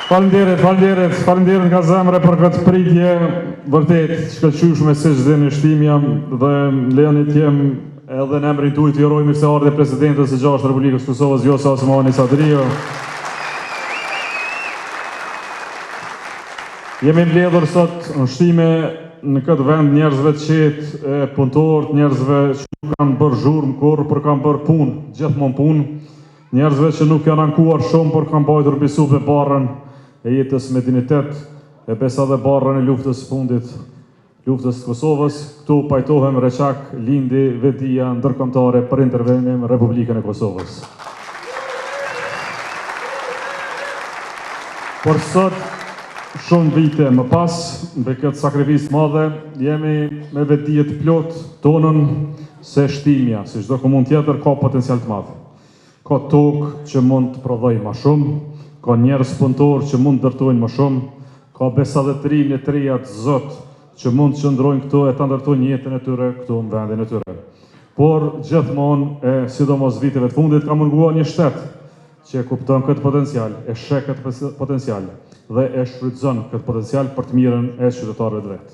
Faleminderit nga zemra për këtë pritje vërtet shkëlqyeshme se çdo në shtimja dhe lejoni të jem edhe në emrin tuaj të uroj mirëseardhje presidentës së 6 Republikës Kosovës Vjosa Osmani Sadrio. Jemi mbledhur sot në shtime në këtë vend njerëzve të qetë, punëtorë, njerëzve që kanë bërë zhurmë kurrë, por kanë bërë punë, gjithmonë punë, njerëzve që nuk janë ankuar shumë, por kanë bajtur mbi supë barrën e jetës me dignitet, e besa dhe barrën e luftës fundit, luftës të Kosovës. Këtu pajtohem Reçak, Lindi, vetia ndërkombëtare për intervenim Republikën e Kosovës. Por sot, shumë vite më pas, me këtë sakrificë madhe, jemi me vetdije të plot tonën se shtimja, si çdo komunë tjetër, ka potencial të madh. Ka tokë që mund të prodhojë më shumë, ka njerëz punëtorë që mund të ndërtojnë më shumë, ka besadetrinë e treja të Zot që mund të qëndrojnë këtu e të ndërtojnë jetën e tyre këtu në vendin e tyre. Por gjithmonë, sidomos viteve të fundit, ka munguar një shtet që e kupton këtë potencial, e sheh këtë potencial dhe e shfrytëzon këtë potencial për të mirën e qytetarëve të vet.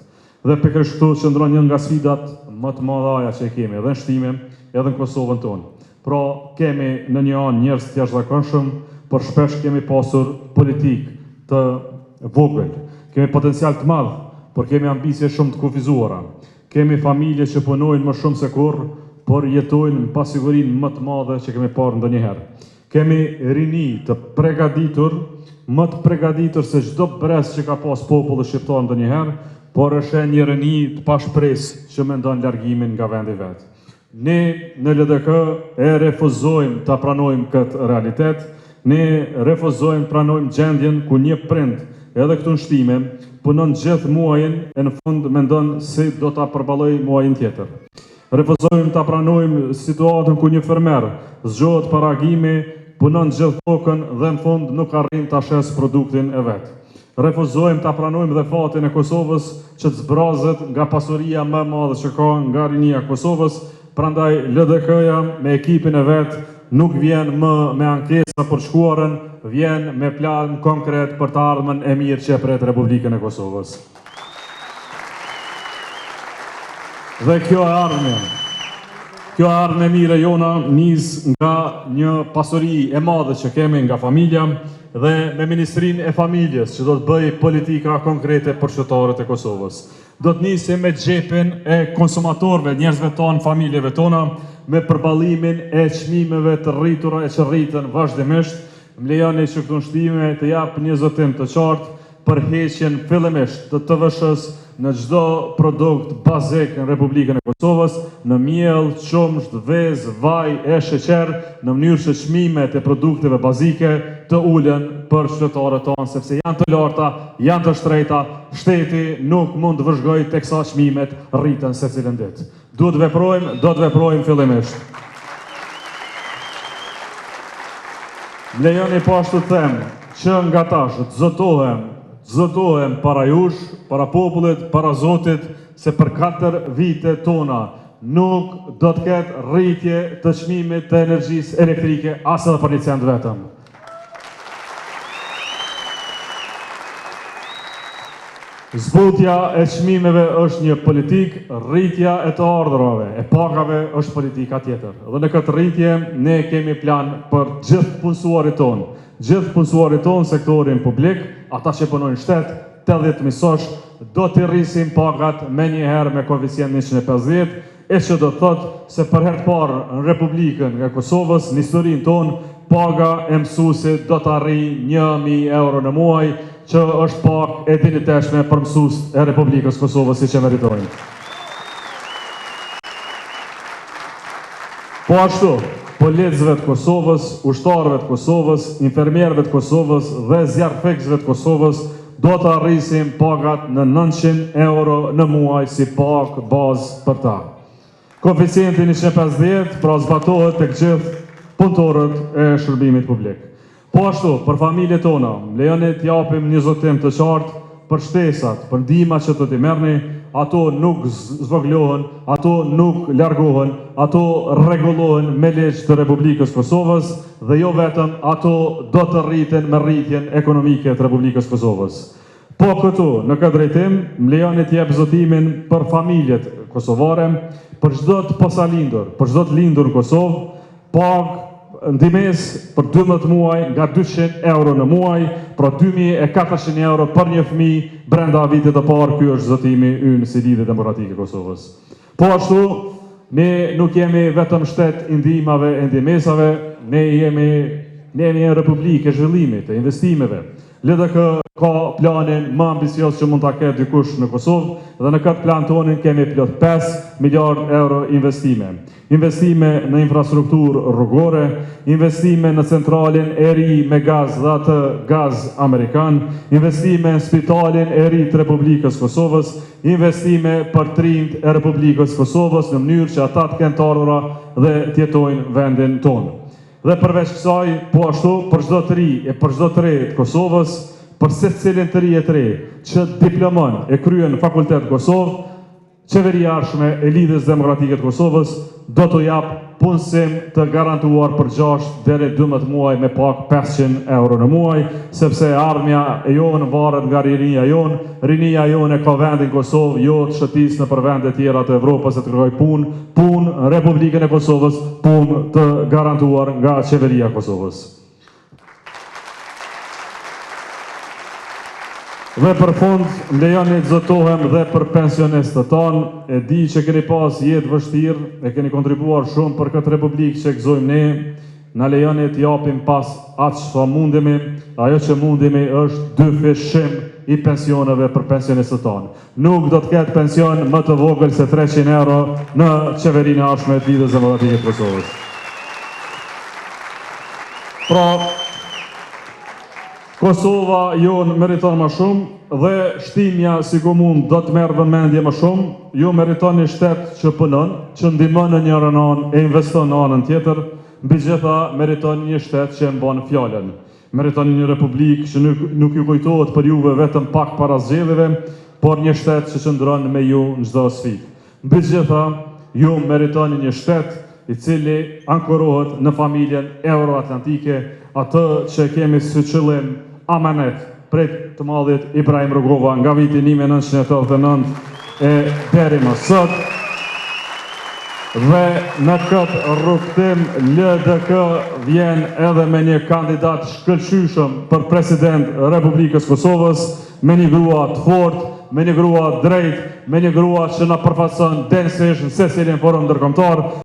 Dhe pikërisht këtu qëndron një nga sfidat më të mëdha që kemi edhe në shtime, edhe në Kosovën tonë. Pra, kemi në një anë njerëz të jashtëzakonshëm, por shpesh kemi pasur politikë të vogël. Kemi potencial të madh, por kemi ambicie shumë të kufizuara. Kemi familje që punojnë më shumë se kurrë, por jetojnë në pasigurinë më të madhe që kemi parë ndonjëherë. Kemi rini të përgatitur, më të përgatitur se çdo brez që ka pas populli shqiptar ndonjëherë, por është një rini të pashpresë që mendon largimin nga vendi vet. Ne në LDK e refuzojmë ta pranojmë këtë realitet. Ne refuzojmë pranojmë gjendjen ku një prind, edhe këtu në shtime, punon gjithë muajin e në fund mendon se do ta përballojë muajin tjetër. Refuzojmë ta pranojmë situatën ku një fermer zgjohet para agimi, punon gjithë tokën dhe në fund nuk arrin ta shes produktin e vet. Refuzojmë ta pranojmë dhe fatin e Kosovës që të zbrazet nga pasuria më e madhe që ka nga rinia e Kosovës. Prandaj LDK-ja me ekipin e vet nuk vjen më me ankesa për shkuarën, vjen me plan konkret për të ardhmen e mirë që pret Republikën e Kosovës. Dhe kjo ardhmë e mire jona nis nga një pasuri e madhe që kemi nga familja dhe me Ministrinë e Familjes që do të bëj politika konkrete për qytetarët e Kosovës. Do të nisim me xhepin e konsumatorëve, njerëzve tonë, familjeve tona, me përballimin e çmimeve të rritura e që rritën vazhdimisht. Më lejoni që këtu në shtime të jap një zotim të qartë për heqjen fillimisht të TVSH-s në çdo produkt bazik në Republikën e Kosovës, në miell, qumsht, vezë, vaj e sheqer, në mënyrë që çmimet e produkteve bazike të ulen për qytetarët tonë, sepse janë të larta, janë të shtrejta, shteti nuk mund të vëzhgojë teksa çmimet rriten secilën ditë. Do të veprojmë fillimisht. Lejoni po ashtu të them që nga tash të zotohem para jush, para popullit, para Zotit, se për 4 vite tona nuk do të ketë rritje të çmimit të energjisë elektrike as edhe për një cent vetëm. Zbutja e çmimeve është një politikë, rritja e të ardhurave, e pagave është politika tjetër. Dhe në këtë rritje ne kemi plan për gjithë punësuarit tonë, sektorin publik, ata që punojnë shtet, 80 misosh, do të rrisim pagat me njëherë me koeficient 150, e që do të thotë se për herë të parë në Republikën e Kosovës, në historinë tonë, paga e mësuesit do të arrijë 1.000 euro në muaj, që është pagë e dinjiteshme për mësuesit e Republikës Kosovës si që meritojnë. Po ashtu, policëve të Kosovës, ushtarëve të Kosovës, infermierëve të Kosovës dhe zjarrfikësve të Kosovës do të arrisim pagat në 900 euro në muaj si pagë bazë për ta. Koeficienti 150 pra zbatohet tek gjithë punëtorët e shërbimit publik. Po ashtu, për familjet tona, lejoni të japim një zotim të qartë për shtesat, për ndihma që do t'i merrni, ato nuk zvoglohen, ato nuk largohen, ato rregullohen me legj të Republikës Kosovës dhe jo vetëm ato do të rriten me rritjen ekonomike të Republikës Kosovës. Po këtu, në këtë drejtim, më lejoni të jap zotimin për familjet kosovare, për çdo të posalindur, për çdo të lindur në Kosovë, pagë ndihmës për 12 muaj nga 200 euro në muaj, pra 2400 euro për një fëmijë brenda vitit të parë. Ky është zotimi ynë si Lidhje Demokratike e Kosovës. Po ashtu, ne nuk jemi vetëm shtet i ndihmave e ndihmësave, ne jemi një republikë e zhvillimit, e investimeve. LDK ka planin më ambicios që mund ta ketë dikush në Kosovë dhe në këtë plan tonin kemi plot 5 miliard euro investime. Investime në infrastrukturë rrugore, investime në centralin e ri me gaz dhe atë gaz amerikan, investime në spitalin e ri të Republikës Kosovës, investime për trinjt e Republikës Kosovës në mënyrë që ata të kenë të ardhura dhe të jetojnë vendin tonë. Dhe përveç kësaj, po ashtu, për çdo të ri e për çdo të re të Kosovës, për secilin të ri e të re që diplomon e kryen fakultet Kosovë, qeveria ardhshme e Lidhjes Demokratike të Kosovës do t'u jap punësim të garantuar për 6 deri 12 muaj me pak 500 euro në muaj, sepse ardhmja e jonë varet nga rinia jonë. Rinia jonë e ka vendin Kosovë, jo të shëtis në për vende tjera të Evropës e të kërkoj punë në Republikën e Kosovës, punë të garantuar nga qeveria Kosovës. Dhe për fund, më lejoni të zotohem dhe për pensionistët tanë, e di që keni pas jetë vështirë, e keni kontribuar shumë për këtë republikë që gëzojmë ne, na lejoni të japim pas atë që mundemi, ajo që mundemi është 2 fishim i pensioneve për pensionistët tanë. Nuk do të ketë pension më të vogël se 300 euro në qeverinë e ardhshme të Lidhjes Demokratike të Kosovës. Pra, Kosova jonë meriton më shumë dhe shtimja si komunë do të merë vëmendje më shumë. Ju meriton një shtet që punon, që ndihmon në njërin anë e investon në anën tjetër. Mbi gjitha meriton një shtet që e mbon fjalën. Meriton një republikë që nuk ju kujtohet për juve vetëm pak para zgjedhjeve, por një shtet që qëndron me ju në çdo sfidë. Mbi gjitha, ju meritoni një shtet i cili ankorohet në familjen euroatlantike, atë që kemi si qëllim amanet prej të madhit Ibrahim Rugova nga viti 1989 e deri më sot. Dhe në këtë rrugtim LDK vjen edhe me një kandidat shkëlqyshëm për president Republikës Kosovës, me një grua të fortë, me një grua drejt, me një grua që na përfaqëson densish në secilin forum ndërkombëtar.